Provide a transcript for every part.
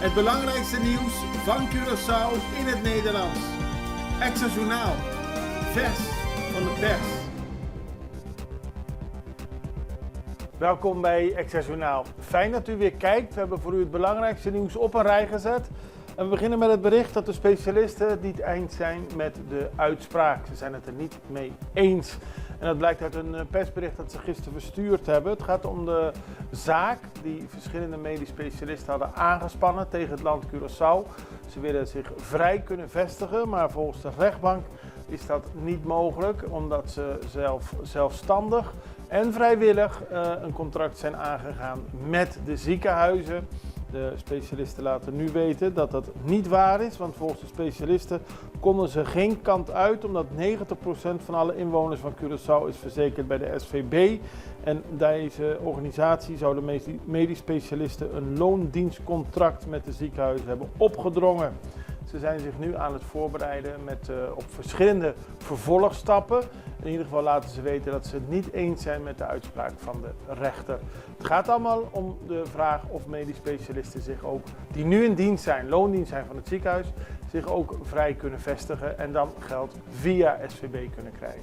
Het belangrijkste nieuws van Curaçao in het Nederlands. Extra Journaal. Vers van de pers. Welkom bij Extra Journaal. Fijn dat u weer kijkt. We hebben voor u het belangrijkste nieuws op een rij gezet. En we beginnen met het bericht dat de specialisten het niet eens zijn met de uitspraak. Ze zijn het er niet mee eens. En dat blijkt uit een persbericht dat ze gisteren verstuurd hebben. Het gaat om de zaak die verschillende medisch specialisten hadden aangespannen tegen het land Curaçao. Ze willen zich vrij kunnen vestigen, maar volgens de rechtbank is dat niet mogelijk, omdat ze zelfstandig en vrijwillig een contract zijn aangegaan met de ziekenhuizen. De specialisten laten nu weten dat dat niet waar is, want volgens de specialisten konden ze geen kant uit, omdat 90% van alle inwoners van Curaçao is verzekerd bij de SVB. En deze organisatie zou de medisch specialisten een loondienstcontract met de ziekenhuizen hebben opgedrongen. Ze zijn zich nu aan het voorbereiden op verschillende vervolgstappen. In ieder geval laten ze weten dat ze het niet eens zijn met de uitspraak van de rechter. Het gaat allemaal om de vraag of medisch specialisten zich ook, die nu in dienst zijn, loondienst zijn van het ziekenhuis, zich ook vrij kunnen vestigen en dan geld via SVB kunnen krijgen.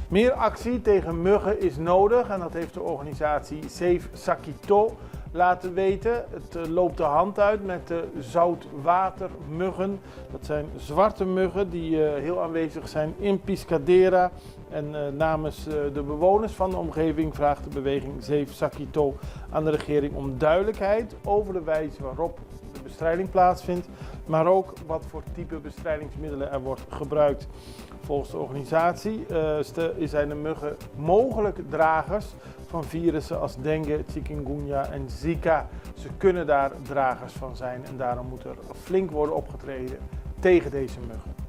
Meer actie tegen muggen is nodig en dat heeft de organisatie Save Sakito laten weten. Het loopt de hand uit met de zoutwatermuggen. Dat zijn zwarte muggen die heel aanwezig zijn in Piscadera. En namens de bewoners van de omgeving vraagt de beweging Save Sakito aan de regering om duidelijkheid over de wijze waarop de bestrijding plaatsvindt, maar ook wat voor type bestrijdingsmiddelen er wordt gebruikt. Volgens de organisatie zijn de muggen mogelijk dragers van virussen als dengue, chikungunya en zika. Ze kunnen daar dragers van zijn en daarom moet er flink worden opgetreden tegen deze muggen.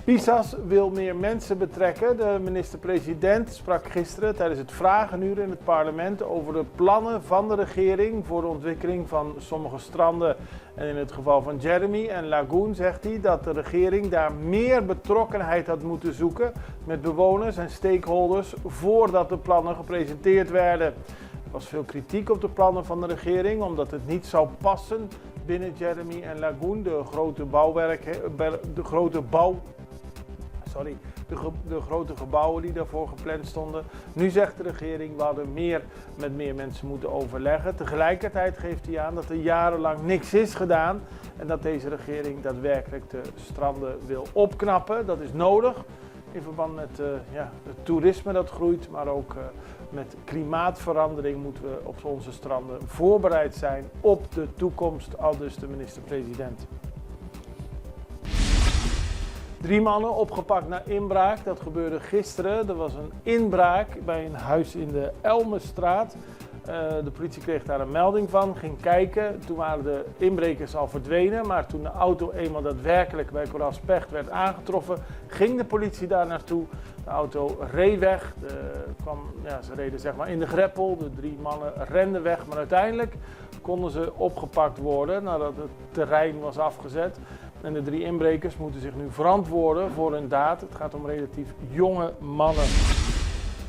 PISAS wil meer mensen betrekken. De minister-president sprak gisteren tijdens het vragenuur in het parlement over de plannen van de regering voor de ontwikkeling van sommige stranden. En in het geval van Jeremy en Lagoon zegt hij dat de regering daar meer betrokkenheid had moeten zoeken met bewoners en stakeholders voordat de plannen gepresenteeerd werden. Er was veel kritiek op de plannen van de regering omdat het niet zou passen binnen Jeremy en Lagoon, de grote gebouwen die daarvoor gepland stonden. Nu zegt de regering, we hadden met meer mensen moeten overleggen. Tegelijkertijd geeft hij aan dat er jarenlang niks is gedaan en dat deze regering daadwerkelijk de stranden wil opknappen. Dat is nodig in verband met het toerisme dat groeit, maar ook met klimaatverandering moeten we op onze stranden voorbereid zijn op de toekomst, aldus de minister-president. 3 mannen opgepakt na inbraak. Dat gebeurde gisteren. Er was een inbraak bij een huis in de Elmenstraat. De politie kreeg daar een melding van, ging kijken. Toen waren de inbrekers al verdwenen. Maar toen de auto eenmaal daadwerkelijk bij Coral-Specht werd aangetroffen, ging de politie daar naartoe. De auto reed weg. Ze reden zeg maar in de greppel. De 3 mannen renden weg. Maar uiteindelijk konden ze opgepakt worden nadat het terrein was afgezet. En de 3 inbrekers moeten zich nu verantwoorden voor hun daad. Het gaat om relatief jonge mannen.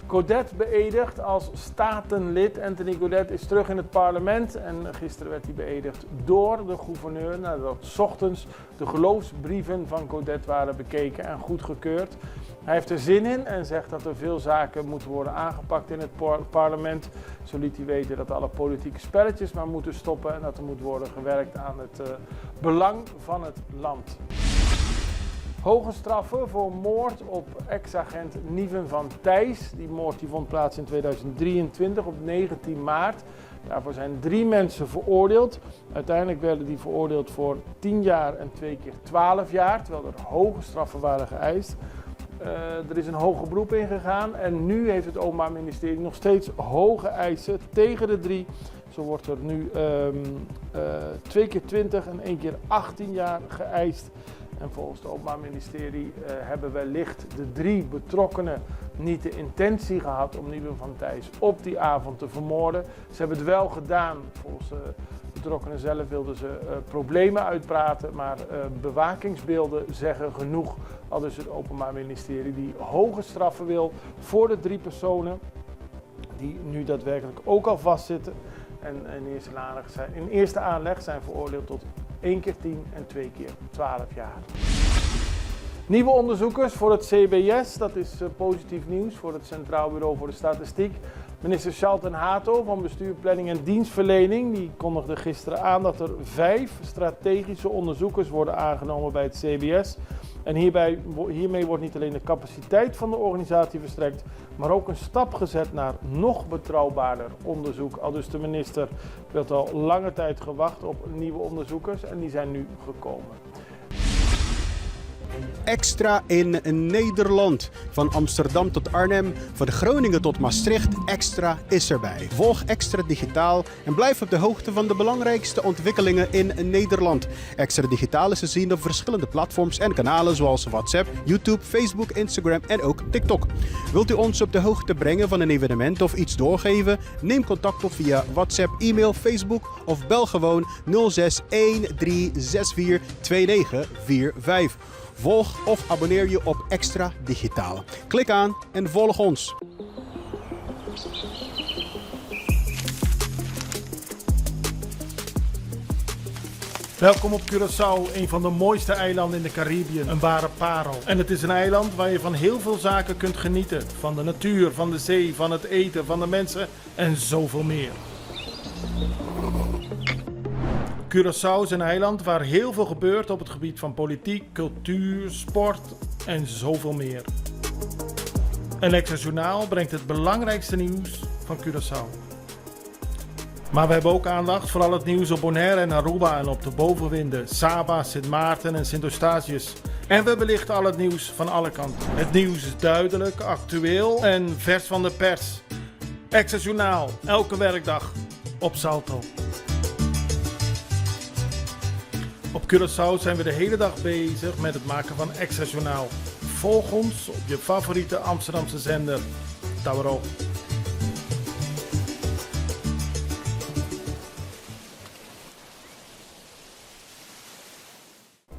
Godet beëdigd als statenlid. Anthony Godet is terug in het parlement en gisteren werd hij beëdigd door de gouverneur nadat 's ochtends de geloofsbrieven van Godet waren bekeken en goedgekeurd. Hij heeft er zin in en zegt dat er veel zaken moeten worden aangepakt in het parlement. Zo liet hij weten dat alle politieke spelletjes maar moeten stoppen en dat er moet worden gewerkt aan het belang van het land. Hoge straffen voor moord op ex-agent Niven van Thijs. Die moord vond plaats in 2023 op 19 maart. Daarvoor zijn 3 mensen veroordeeld. Uiteindelijk werden die veroordeeld voor 10 jaar en 2 keer 12 jaar, terwijl er hoge straffen waren geëist. Er is een hoger beroep ingegaan en nu heeft het Openbaar Ministerie nog steeds hoge eisen tegen de 3. Zo wordt er nu 2 keer 20 en 1 keer 18 jaar geëist. En volgens het Openbaar Ministerie hebben wellicht de 3 betrokkenen niet de intentie gehad om Niven van Thijs op die avond te vermoorden. Ze hebben het wel gedaan. Volgens de betrokkenen zelf wilden ze problemen uitpraten, maar bewakingsbeelden zeggen genoeg. Al dus het Openbaar Ministerie die hoge straffen wil voor de 3 personen die nu daadwerkelijk ook al vastzitten. en in eerste aanleg zijn veroordeeld tot 1 keer 10 en 2 keer 12 jaar. Nieuwe onderzoekers voor het CBS, dat is positief nieuws voor het Centraal Bureau voor de Statistiek. Minister Charlton Hato van Bestuur, Planning en Dienstverlening die kondigde gisteren aan dat er 5 strategische onderzoekers worden aangenomen bij het CBS. En hiermee wordt niet alleen de capaciteit van de organisatie versterkt, maar ook een stap gezet naar nog betrouwbaarder onderzoek. Aldus de minister werd al lange tijd gewacht op nieuwe onderzoekers en die zijn nu gekomen. Extra in Nederland. Van Amsterdam tot Arnhem, van Groningen tot Maastricht, Extra is erbij. Volg Extra Digitaal en blijf op de hoogte van de belangrijkste ontwikkelingen in Nederland. Extra Digitaal is te zien op verschillende platforms en kanalen zoals WhatsApp, YouTube, Facebook, Instagram en ook TikTok. Wilt u ons op de hoogte brengen van een evenement of iets doorgeven? Neem contact op via WhatsApp, e-mail, Facebook of bel gewoon 06 1364 2945. Volg of abonneer je op Extra Digitaal. Klik aan en volg ons. Welkom op Curaçao, een van de mooiste eilanden in de Caribiën. Een ware parel. En het is een eiland waar je van heel veel zaken kunt genieten. Van de natuur, van de zee, van het eten, van de mensen en zoveel meer. Curaçao is een eiland waar heel veel gebeurt op het gebied van politiek, cultuur, sport en zoveel meer. En Extra Journaal brengt het belangrijkste nieuws van Curaçao. Maar we hebben ook aandacht voor al het nieuws op Bonaire en Aruba en op de bovenwinden, Saba, Sint Maarten en Sint Eustatius. En we belichten al het nieuws van alle kanten. Het nieuws is duidelijk, actueel en vers van de pers. Extra Journaal, elke werkdag op Salto. Op Curaçao zijn we de hele dag bezig met het maken van Extra Journaal. Volg ons op je favoriete Amsterdamse zender, Tauwero.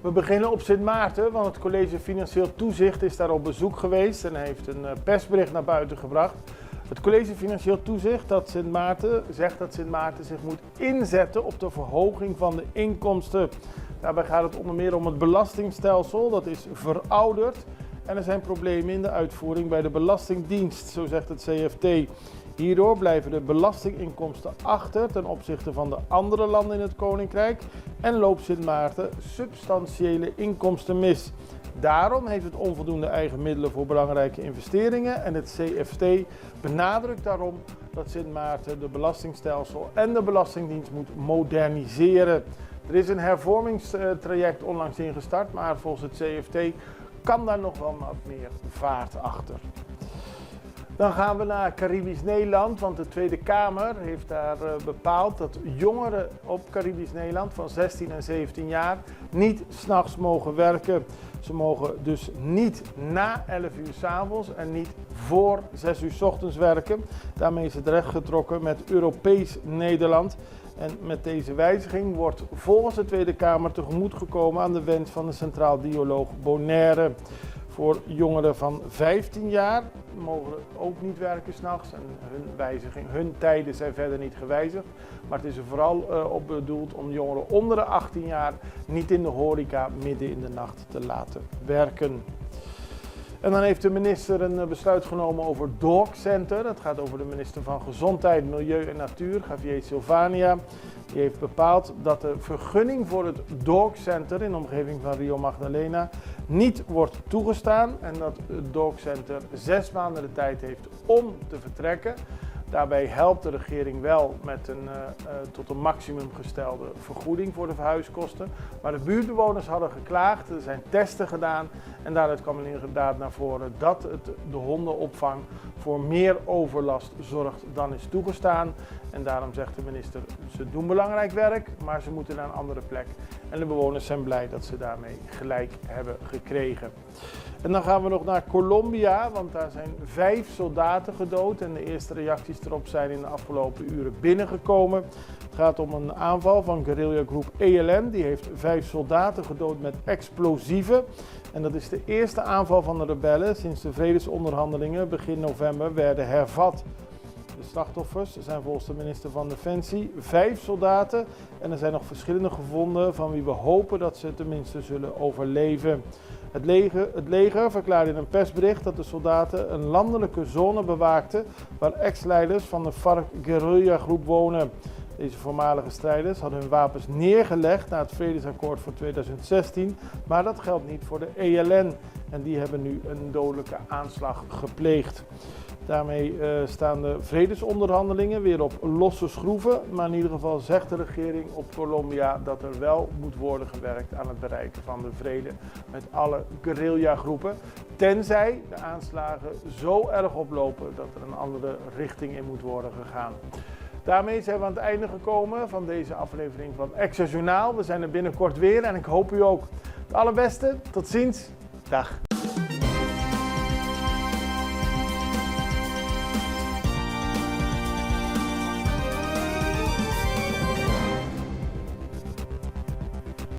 We beginnen op Sint Maarten, want het College Financieel Toezicht is daar op bezoek geweest en heeft een persbericht naar buiten gebracht. Het College Financieel Toezicht zegt dat Sint Maarten zich moet inzetten op de verhoging van de inkomsten. Daarbij gaat het onder meer om het belastingstelsel, dat is verouderd. En er zijn problemen in de uitvoering bij de Belastingdienst, zo zegt het CFT. Hierdoor blijven de belastinginkomsten achter ten opzichte van de andere landen in het Koninkrijk en loopt Sint Maarten substantiële inkomsten mis. Daarom heeft het onvoldoende eigen middelen voor belangrijke investeringen en het CFT benadrukt daarom dat Sint Maarten de belastingstelsel en de Belastingdienst moet moderniseren. Er is een hervormingstraject onlangs ingestart, maar volgens het CFT kan daar nog wel wat meer vaart achter. Dan gaan we naar Caribisch Nederland, want de Tweede Kamer heeft daar bepaald dat jongeren op Caribisch Nederland van 16 en 17 jaar niet 's nachts mogen werken. Ze mogen dus niet na 11 uur 's avonds en niet voor 6 uur 's ochtends werken. Daarmee is het rechtgetrokken met Europees Nederland. En met deze wijziging wordt volgens de Tweede Kamer tegemoet gekomen aan de wens van de Centraal Dialoog Bonaire. Voor jongeren van 15 jaar mogen ook niet werken 's nachts en hun tijden zijn verder niet gewijzigd. Maar het is er vooral op bedoeld om jongeren onder de 18 jaar niet in de horeca midden in de nacht te laten werken. En dan heeft de minister een besluit genomen over Dog Center. Dat gaat over de minister van Gezondheid, Milieu en Natuur, Javier Silvania. Die heeft bepaald dat de vergunning voor het Dog Center in de omgeving van Rio Magdalena niet wordt toegestaan. En dat het Dog Center 6 maanden de tijd heeft om te vertrekken. Daarbij helpt de regering wel met een tot een maximum gestelde vergoeding voor de verhuiskosten. Maar de buurtbewoners hadden geklaagd, er zijn testen gedaan en daaruit kwam inderdaad naar voren dat de hondenopvang voor meer overlast zorgt dan is toegestaan. En daarom zegt de minister, ze doen belangrijk werk, maar ze moeten naar een andere plek. En de bewoners zijn blij dat ze daarmee gelijk hebben gekregen. En dan gaan we nog naar Colombia, want daar zijn 5 soldaten gedood en de eerste reacties erop zijn in de afgelopen uren binnengekomen. Het gaat om een aanval van guerrillagroep ELN, die heeft 5 soldaten gedood met explosieven. En dat is de eerste aanval van de rebellen sinds de vredesonderhandelingen begin november werden hervat. De slachtoffers zijn volgens de minister van Defensie 5 soldaten en er zijn nog verschillende gevonden van wie we hopen dat ze tenminste zullen overleven. Het leger verklaarde in een persbericht dat de soldaten een landelijke zone bewaakten waar ex-leiders van de FARC-guerrilla-groep wonen. Deze voormalige strijders hadden hun wapens neergelegd na het vredesakkoord van 2016, maar dat geldt niet voor de ELN en die hebben nu een dodelijke aanslag gepleegd. Daarmee staan de vredesonderhandelingen weer op losse schroeven, maar in ieder geval zegt de regering op Colombia dat er wel moet worden gewerkt aan het bereiken van de vrede met alle guerrilla-groepen, tenzij de aanslagen zo erg oplopen dat er een andere richting in moet worden gegaan. Daarmee zijn we aan het einde gekomen van deze aflevering van Extra Journaal. We zijn er binnenkort weer en ik hoop u ook. Het allerbeste, tot ziens, dag.